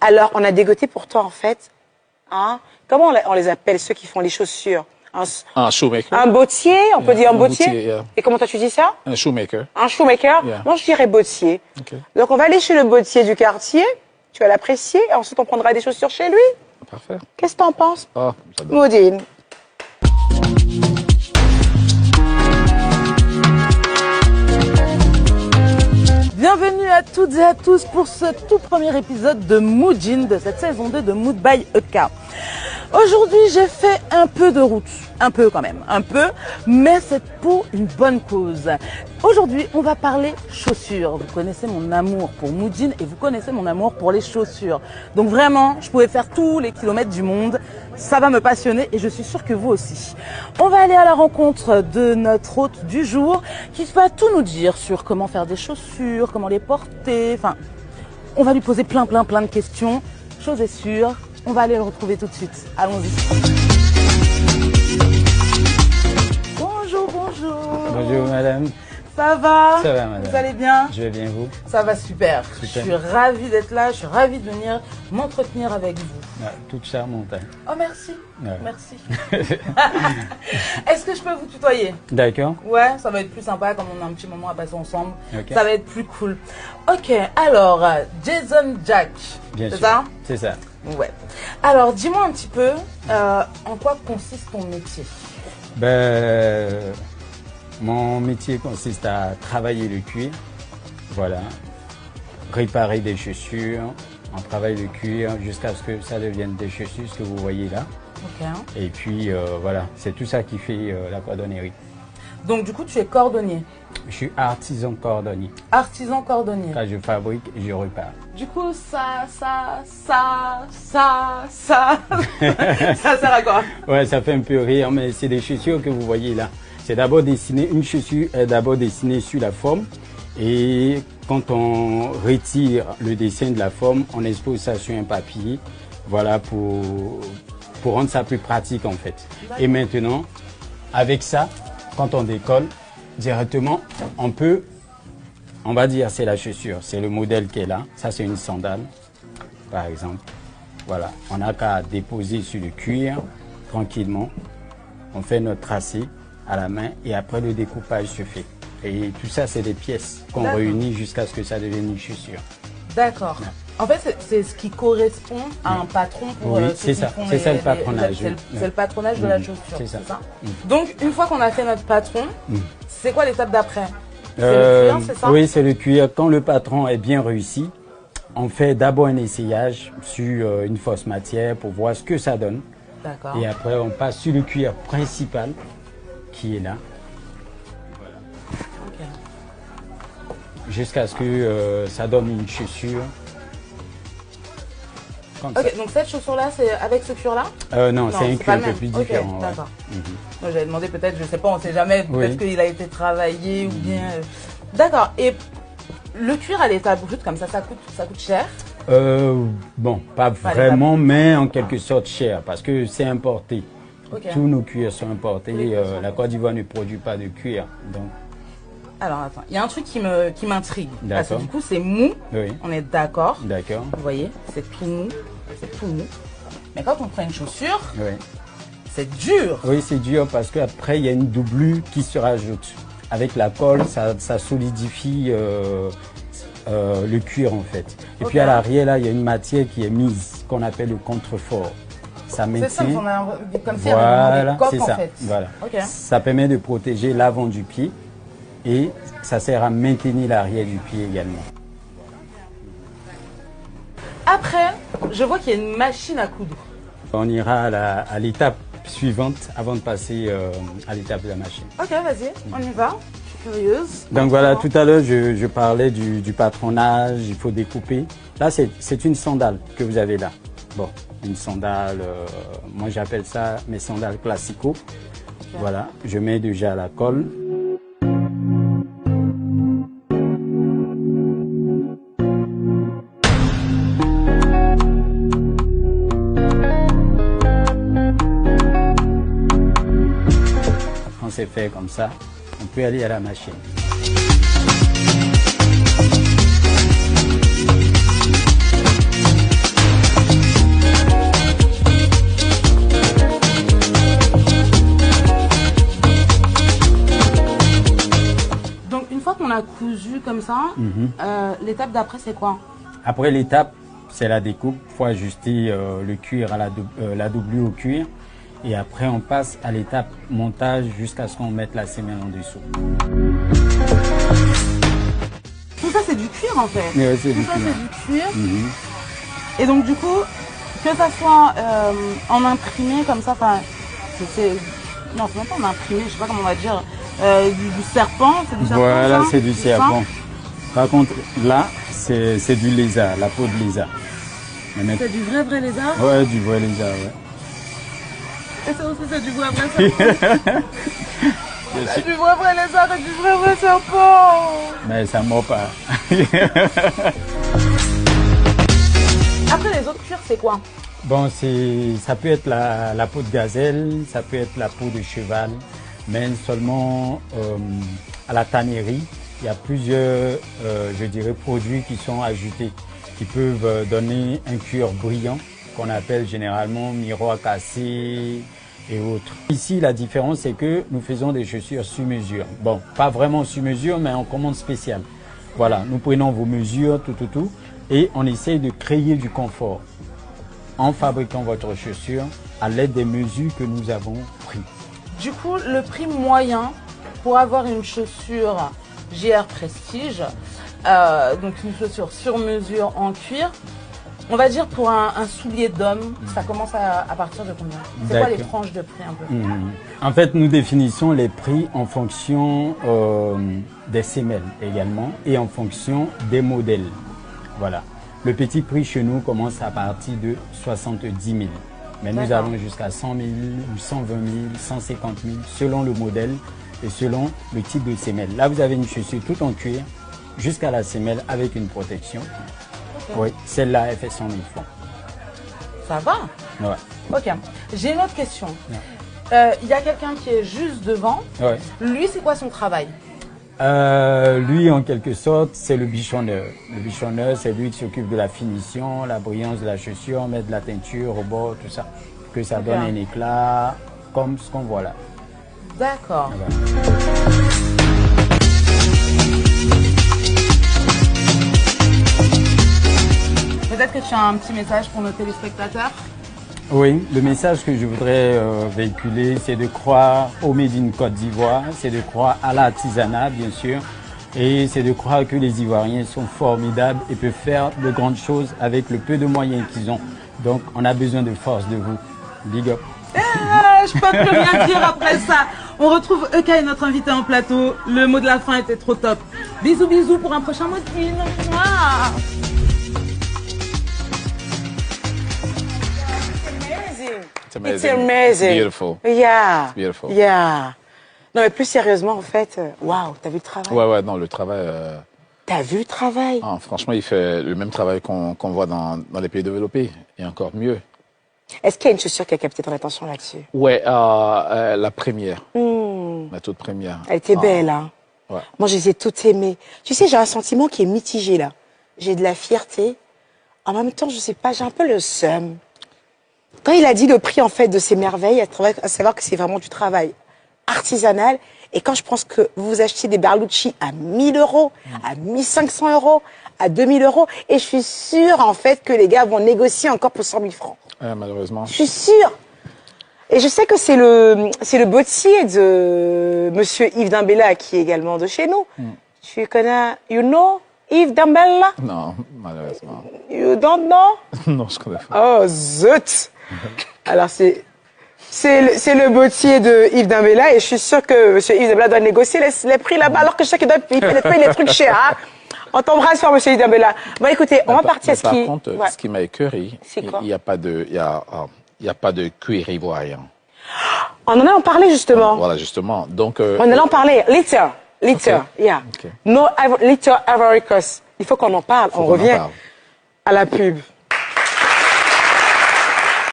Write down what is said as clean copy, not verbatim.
Alors, on a dégoté pour toi, en fait. Hein? Comment on les appelle, ceux qui font les chaussures? Un shoemaker. Un bottier, on peut dire un bottier. Yeah. Et comment toi tu dis ça? Un shoemaker. Un shoemaker? Yeah. Moi, je dirais bottier. Okay. Donc, on va aller chez le bottier du quartier. Tu vas l'apprécier. Et ensuite, on prendra des chaussures chez lui. Parfait. Qu'est-ce que t'en penses? Ah, j'adore. Maudine. Bienvenue à toutes et à tous pour ce tout premier épisode de Mood Jean de cette saison 2 de Mood by EK. Aujourd'hui, j'ai fait un peu de route. Un peu quand même, un peu, mais c'est pour une bonne cause. Aujourd'hui, on va parler chaussures. Vous connaissez mon amour pour Mood Jean et vous connaissez mon amour pour les chaussures. Donc vraiment, je pouvais faire tous les kilomètres du monde. Ça va me passionner et je suis sûre que vous aussi. On va aller à la rencontre de notre hôte du jour qui va tout nous dire sur comment faire des chaussures, comment les porter. Enfin, on va lui poser plein de questions. Chose est sûre, on va aller le retrouver tout de suite. Allons-y. Bonjour. Bonjour madame. Ça va? Ça va madame. Vous allez bien? Je vais bien vous? Ça va super. Je suis ravie d'être là, je suis ravie de venir m'entretenir avec vous. Ouais, toute charmante. Hein. Oh merci, Ouais. merci. Est-ce que je peux vous tutoyer? D'accord. Ouais, ça va être plus sympa comme on a un petit moment à passer ensemble. Ok. Ça va être plus cool. Ok, alors Jason Jack, Bien c'est sûr. ça? C'est ça. Ouais. Alors dis-moi un petit peu en quoi consiste ton métier? Ben, mon métier consiste à travailler le cuir. Voilà. Réparer des chaussures. On travaille le cuir jusqu'à ce que ça devienne des chaussures, ce que vous voyez là. Ok. Et puis voilà, c'est tout ça qui fait la cordonnerie. Donc du coup tu es cordonnier, Je suis artisan cordonnier. artisan cordonnier. Quand je fabrique, je repars. Du coup ça ça sert à quoi? Ouais, ça fait un peu rire, mais c'est des chaussures que vous voyez là. C'est d'abord dessiné, une chaussure est d'abord dessinée sur la forme. Et quand on retire le dessin de la forme, on expose ça sur un papier. Voilà, pour rendre ça plus pratique en fait. Et maintenant, avec ça, quand on décolle, directement, on va dire c'est la chaussure, c'est le modèle qui est là. Ça c'est une sandale, par exemple. Voilà, on n'a qu'à déposer sur le cuir, tranquillement. On fait notre tracé à la main et après le découpage se fait. Et tout ça, c'est des pièces qu'on réunit jusqu'à ce que ça devienne une chaussure. D'accord. En fait, c'est ce qui correspond à un patron pour Oui, ceux c'est qui ça. font C'est ça le patronage. C'est le patronage de la chaussure, c'est ça. Donc, une fois qu'on a fait notre patron, c'est quoi l'étape d'après? C'est le cuir, c'est ça? Oui, c'est le cuir. Quand le patron est bien réussi, on fait d'abord un essayage sur une fausse matière pour voir ce que ça donne. D'accord. Et après, on passe sur le cuir principal qui est là. Jusqu'à ce que ça donne une chaussure. Comme Ok, donc cette chaussure-là, c'est avec ce cuir-là? non, c'est un cuir un peu plus différent. Ok, Ouais. d'accord. Moi, j'avais demandé peut-être, je sais pas, on sait jamais, peut-être qu'il a été travaillé ou bien... D'accord, et le cuir à l'état brut, comme ça coûte cher? Bon, pas vraiment, mais en quelque sorte cher, parce que c'est importé. Okay. Tous nos cuirs sont importés. La Côte d'Ivoire ne produit pas de cuir. Donc... Alors attends, il y a un truc qui m'intrigue. Parce que du coup c'est mou, oui. On est d'accord. D'accord. Vous voyez, c'est tout mou. Mais quand on prend une chaussure, oui. C'est dur. Oui, c'est dur parce qu'après il y a une doublure qui se rajoute. Avec la colle, ça solidifie le cuir en fait. Et puis à l'arrière là, il y a une matière qui est mise, qu'on appelle le contrefort. Ça maintient. C'est ça, on a comme si voilà, coques, c'est ça. En fait. Voilà. Okay. Ça permet de protéger l'avant du pied et ça sert à maintenir l'arrière du pied également. Après, je vois qu'il y a une machine à coudre. On ira à l'étape suivante avant de passer à l'étape de la machine. Ok, vas-y, on y va. Je suis curieuse. Donc voilà, tout à l'heure, je parlais du patronage, il faut découper. Là, c'est une sandale que vous avez là. Bon, une sandale, moi j'appelle ça mes sandales classico. Okay. Voilà, je mets déjà la colle. Quand c'est fait comme ça, on peut aller à la machine. cousu comme ça. L'étape d'après, c'est quoi? Après l'étape, c'est la découpe. Il faut ajuster le cuir à la doublure au cuir. Et après, on passe à l'étape montage jusqu'à ce qu'on mette la semelle en dessous. Tout ça, c'est du cuir en fait. Oui, c'est Tout du ça, cuir. c'est du cuir. Et donc, du coup, que ça soit en imprimé comme ça, enfin, non, c'est même pas en imprimé, je sais pas comment on va dire, du serpent, c'est du serpent. Voilà, ça c'est du ça serpent. Par contre, là, c'est du lézard, la peau de lézard. C'est du vrai lézard. Ouais, du vrai lézard, ouais. Et ça aussi, c'est du vrai serpent. C'est du vrai lézard et du vrai serpent. Mais ça ne mord pas. Après, les autres cuirs, c'est quoi? Bon, ça peut être la peau de gazelle, ça peut être la peau de cheval, mais seulement à la tannerie, il y a plusieurs, je dirais, produits qui sont ajoutés, qui peuvent donner un cuir brillant, qu'on appelle généralement miroir cassé et autres. Ici, la différence, c'est que nous faisons des chaussures sur mesure. Bon, pas vraiment sur mesure, mais en commande spéciale. Voilà, nous prenons vos mesures, tout, et on essaye de créer du confort en fabriquant votre chaussure à l'aide des mesures que nous avons prises. Du coup, le prix moyen pour avoir une chaussure JR Prestige, donc une chaussure sur mesure en cuir, on va dire pour un soulier d'homme, ça commence à partir de combien? C'est quoi les tranches de prix un peu? En fait, nous définissons les prix en fonction des semelles également et en fonction des modèles. Voilà. Le petit prix chez nous commence à partir de 70 000. Mais nous allons jusqu'à 100 000, 120 000, 150 000 selon le modèle et selon le type de semelle. Là, vous avez une chaussure tout en cuir jusqu'à la semelle avec une protection. Oui, celle-là, elle fait 100 000 francs. Ça va? Ouais. Ok. J'ai une autre question. Il y a quelqu'un qui est juste devant. Ouais. Lui, c'est quoi son travail? Lui, en quelque sorte, c'est le bichonneur. Le bichonneur, c'est lui qui s'occupe de la finition, la brillance de la chaussure, mettre de la teinture au bord, tout ça. Que ça donne un éclat comme ce qu'on voit là. D'accord. Peut-être que tu as un petit message pour nos téléspectateurs? Oui, le message que je voudrais véhiculer, c'est de croire au Made in Côte d'Ivoire, c'est de croire à l'artisanat, bien sûr, et c'est de croire que les Ivoiriens sont formidables et peuvent faire de grandes choses avec le peu de moyens qu'ils ont. Donc, on a besoin de force de vous. Big up. Je peux plus rien dire après ça. On retrouve Euka et notre invité en plateau. Le mot de la fin était trop top. Bisous, bisous pour un prochain mot de film. It's amazing. It's amazing. Beautiful. Yeah. It's beautiful. Yeah. Non, mais plus sérieusement, en fait, waouh, t'as vu le travail? Ouais, non, le travail. T'as vu le travail? Franchement, il fait le même travail qu'on voit dans les pays développés, et encore mieux. Est-ce qu'il y a une chaussure qui a capté ton attention là-dessus? Ouais, la première. La toute première. Elle était belle, hein? Ouais. Moi, je les ai toutes aimées. Tu sais, j'ai un sentiment qui est mitigé, là. J'ai de la fierté. En même temps, je sais pas, j'ai un peu le seum. Quand il a dit le prix, en fait, de ces merveilles, à savoir que c'est vraiment du travail artisanal. Et quand je pense que vous achetez des Berlucci à 1 000 €, à 1 500 €, à 2 000 €, et je suis sûre, en fait, que les gars vont négocier encore pour 100 000 francs. Malheureusement. Je suis sûre. Et je sais que c'est le bottier de monsieur Yves Dambella, qui est également de chez nous. Tu connais, you know Yves Dambella? Non, malheureusement. You don't know? Non, je connais pas. Oh, zut! Alors, c'est le bottier de Yves Dambella, et je suis sûre que monsieur Yves Dambella doit négocier les prix là-bas, alors que je sais qu'il doit payer les trucs chers, hein. On t'embrasse fort, monsieur Yves Dambella. Bon, écoutez, on va partir à ce qui... Par contre, ce qui m'a écœuré, il n'y a pas de cuir ivoirien. On en a parlé, justement. Voilà, justement. Donc, on en a parlé. Litter, okay. Yeah. Okay. No, Litter Ivory Coast. Il faut qu'on en parle. On revient à la pub.